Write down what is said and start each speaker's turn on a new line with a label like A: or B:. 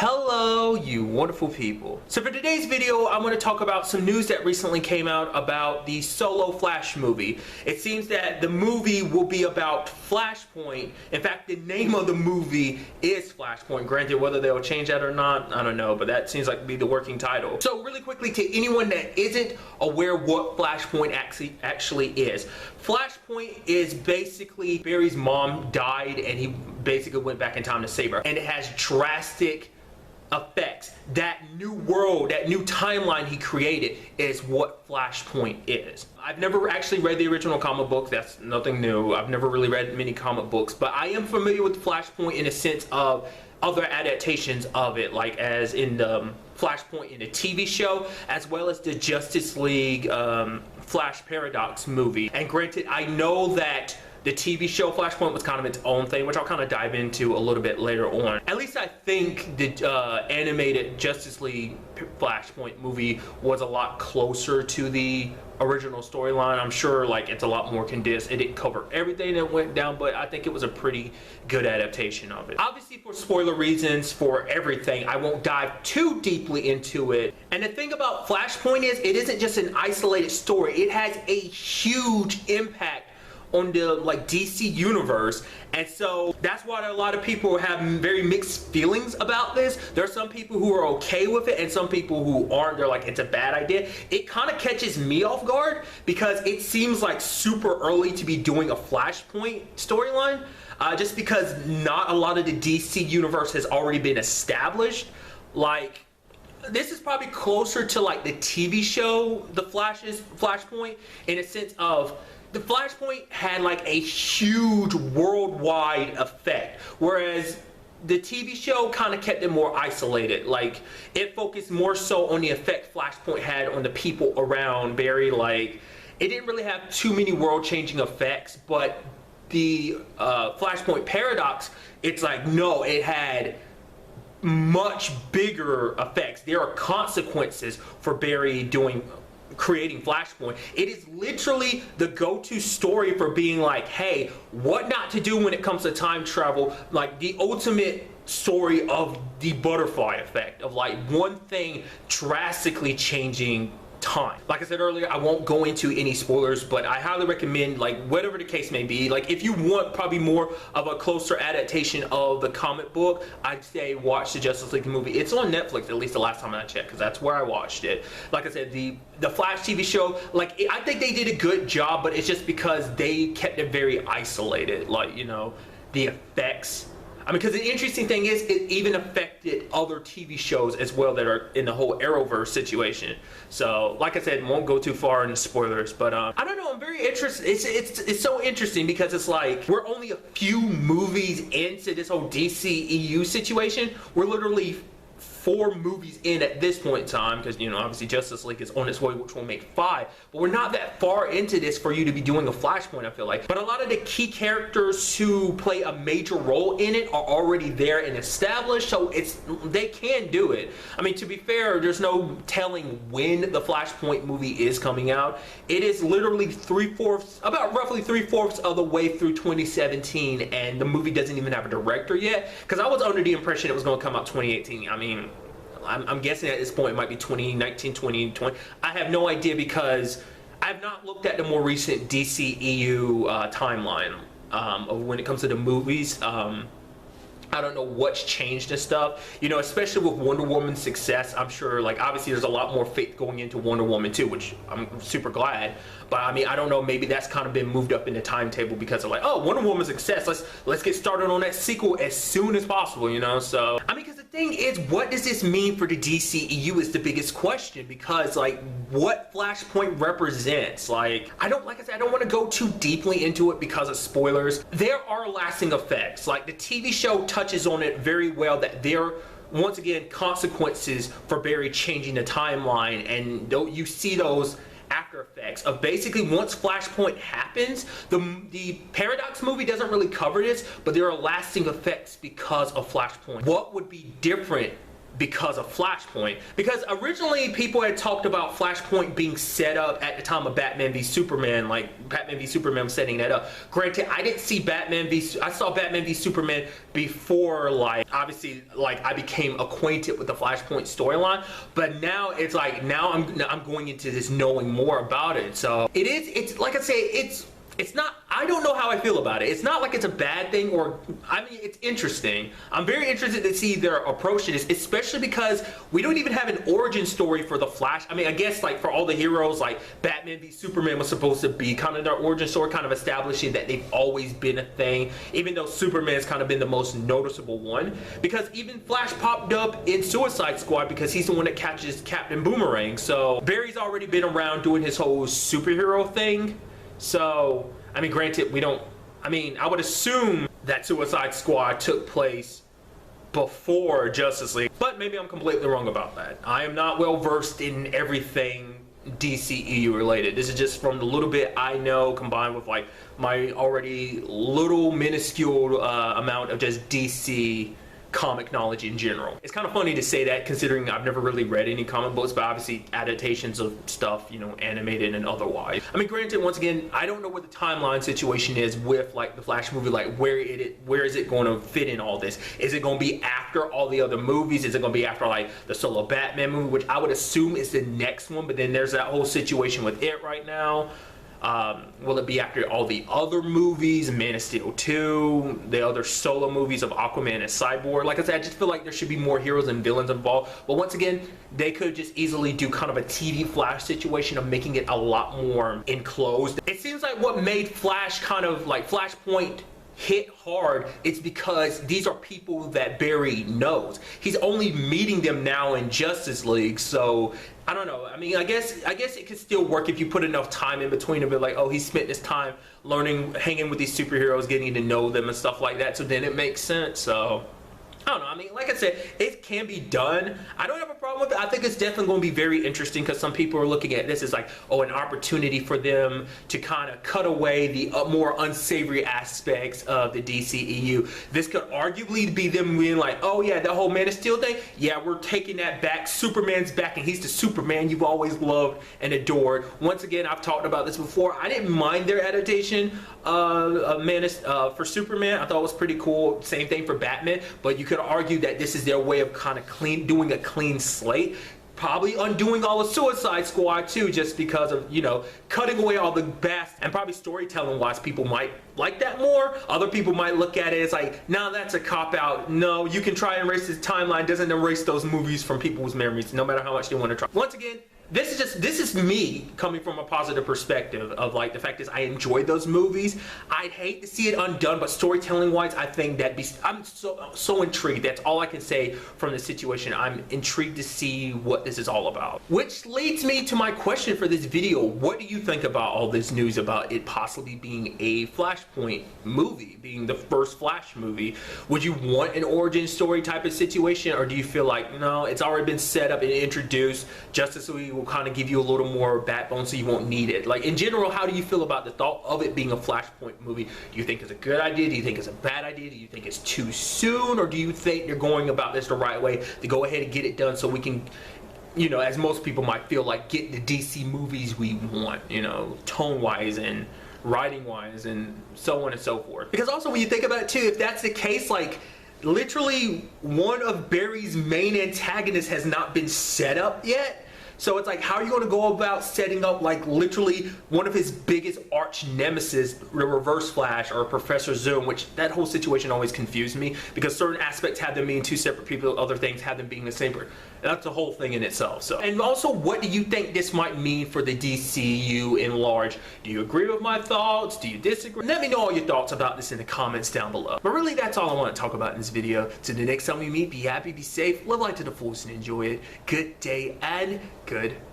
A: Hello, you wonderful people. So for today's video, I'm going to talk about some news that recently came out about the Solo Flash movie. It seems that the movie will be about Flashpoint. In fact, the name of the movie is Flashpoint. Granted, whether they'll change that or not, I don't know, but that seems like to be the working title. So really quickly, to anyone that isn't aware what Flashpoint actually is. Flashpoint is basically Barry's mom died and he basically went back in time to save her. And it has drastic effects. That new world, that new timeline he created is what Flashpoint is. I've never actually read the original comic book. That's nothing new. I've never really read many comic books, but I am familiar with Flashpoint in a sense of other adaptations of it, like as in the Flashpoint in the TV show, as well as the Justice League Flash Paradox movie. And granted, I know that the TV show Flashpoint was kind of its own thing, which I'll kind of dive into a little bit later on. At least I think the animated Justice League Flashpoint movie was a lot closer to the original storyline. I'm sure like it's a lot more condensed. It didn't cover everything that went down, but I think it was a pretty good adaptation of it. Obviously, for spoiler reasons for everything, I won't dive too deeply into it. And the thing about Flashpoint is it isn't just an isolated story. It has a huge impact on the like DC universe, and so that's why a lot of people have very mixed feelings about this. There are some people who are okay with it and some people who aren't. They're like, it's a bad idea. It kind of catches me off guard because it seems like super early to be doing a Flashpoint storyline, just because not a lot of the DC universe has already been established. Like, this is probably closer to like the TV show The Flashpoint, in a sense of the Flashpoint had like a huge worldwide effect, whereas the TV show kind of kept it more isolated. Like, it focused more so on the effect Flashpoint had on the people around Barry. Like, it didn't really have too many world-changing effects, but the Flashpoint Paradox, it's like, no, it had much bigger effects. There are consequences for Barry creating Flashpoint. It is literally the go-to story for being like, hey, what not to do when it comes to time travel, like the ultimate story of the butterfly effect, of like one thing drastically changing time. Like I said earlier, I won't go into any spoilers, but I highly recommend, like, whatever the case may be, like if you want probably more of a closer adaptation of the comic book, I'd say watch the Justice League movie. It's on Netflix, at least the last time I checked, because that's where I watched it. Like I said, the Flash TV show, like, I think they did a good job, but it's just because they kept it very isolated. Like, you know, the effects, I mean, because the interesting thing is it even affected other TV shows as well that are in the whole Arrowverse situation. So, like I said, won't go too far into spoilers, but I don't know, I'm very interested. It's so interesting because it's like we're only a few movies into this whole DCEU situation. We're literally 4 movies in at this point in time, because, you know, obviously Justice League is on its way, which will make 5, but we're not that far into this for you to be doing a Flashpoint, I feel like. But a lot of the key characters who play a major role in it are already there and established, so they can do it. I mean, to be fair, there's no telling when the Flashpoint movie is coming out. It is literally about roughly three-fourths of the way through 2017, and the movie doesn't even have a director yet, because I was under the impression it was going to come out 2018. I mean, I'm guessing at this point it might be 2019, 2020. I have no idea because I have not looked at the more recent DCEU timeline of when it comes to the movies. I don't know what's changed and stuff, you know, especially with Wonder Woman's success. I'm sure, like, obviously there's a lot more faith going into Wonder Woman too, which I'm super glad. But I mean, I don't know, maybe that's kind of been moved up in the timetable because of like, oh, Wonder Woman's success, let's get started on that sequel as soon as possible, you know? So, I mean, because the thing is, what does this mean for the DCEU is the biggest question, because like what Flashpoint represents, like I don't want to go too deeply into it because of spoilers. There are lasting effects, like the TV show touches on it very well, that there once again consequences for Barry changing the timeline, and you see those after effects of basically once Flashpoint happens. The Paradox movie doesn't really cover this, but there are lasting effects because of Flashpoint. What would be different because of Flashpoint. Because originally people had talked about Flashpoint being set up at the time of Batman v Superman, like Batman v Superman was setting that up. Granted, I didn't see I saw Batman v Superman before, like, obviously, like, I became acquainted with the Flashpoint storyline, but now it's like, now I'm going into this knowing more about it. So it's like I say, it's not, I don't know how I feel about it. It's not like it's a bad thing, or, I mean, it's interesting. I'm very interested to see their approach to this, especially because we don't even have an origin story for the Flash. I mean, I guess, like, for all the heroes, like, Batman v Superman was supposed to be kind of their origin story, kind of establishing that they've always been a thing, even though Superman's kind of been the most noticeable one. Because even Flash popped up in Suicide Squad because he's the one that catches Captain Boomerang. So, Barry's already been around doing his whole superhero thing. So, I mean, granted, I would assume that Suicide Squad took place before Justice League, but maybe I'm completely wrong about that. I am not well versed in everything DCEU related. This is just from the little bit I know, combined with like my already little minuscule amount of just DC comic knowledge in general. It's kind of funny to say that considering I've never really read any comic books, but obviously adaptations of stuff, you know, animated and otherwise. I mean, granted, once again, I don't know what the timeline situation is with like the Flash movie, like where is it going to fit in all this? Is it going to be after all the other movies? Is it going to be after like the solo Batman movie, which I would assume is the next one, but then there's that whole situation with it right now. Will it be after all the other movies, Man of Steel 2, the other solo movies of Aquaman and Cyborg? Like I said, I just feel like there should be more heroes and villains involved. But once again, they could just easily do kind of a TV Flash situation of making it a lot more enclosed. It seems like what made Flash kind of like Flashpoint hit hard, it's because these are people that Barry knows. He's only meeting them now in Justice League, so I don't know. I mean, I guess it could still work if you put enough time in between of it, like, oh, he spent this time learning, hanging with these superheroes, getting to know them and stuff like that, so then it makes sense. So I don't know. I mean, like I said, it can be done. I don't have a problem with it. I think it's definitely going to be very interesting because some people are looking at this as like, oh, an opportunity for them to kind of cut away the more unsavory aspects of the DCEU. This could arguably be them being like, oh yeah, the whole Man of Steel thing, yeah, we're taking that back. Superman's back and he's the Superman you've always loved and adored. Once again, I've talked about this before. I didn't mind their adaptation for Superman. I thought it was pretty cool. Same thing for Batman, but you could argue that this is their way of kind of doing a clean slate, probably undoing all of Suicide Squad too, just because of, you know, cutting away all the best, and probably storytelling wise people might like that more. Other people might look at it as like, nah, that's a cop out. No, you can try and erase this timeline, doesn't erase those movies from people's memories, no matter how much they want to try. Once again, this is me coming from a positive perspective of like the fact is I enjoyed those movies. I'd hate to see it undone, but storytelling wise, I think I'm so intrigued. That's all I can say from the situation. I'm intrigued to see what this is all about. Which leads me to my question for this video. What do you think about all this news about it possibly being a Flashpoint movie, being the first Flash movie? Would you want an origin story type of situation, or do you feel like, no, it's already been set up and introduced, Justice League will kind of give you a little more backbone so you won't need it? Like, in general, how do you feel about the thought of it being a Flashpoint movie? Do you think it's a good idea? Do you think it's a bad idea? Do you think it's too soon? Or do you think they're going about this the right way to go ahead and get it done so we can, you know, as most people might feel like, get the DC movies we want, you know, tone-wise and writing-wise and so on and so forth? Because also when you think about it too, if that's the case, like, literally one of Barry's main antagonists has not been set up yet. So it's like, how are you going to go about setting up like literally one of his biggest arch nemesis, the Reverse Flash or Professor Zoom, which that whole situation always confused me because certain aspects have them being two separate people, other things have them being the same person. That's a whole thing in itself. So, and also, what do you think this might mean for the DCU in large? Do you agree with my thoughts? Do you disagree? Let me know all your thoughts about this in the comments down below. But really, that's all I want to talk about in this video. Till the next time we meet, be happy, be safe, live life to the fullest, and enjoy it. Good day and goodbye.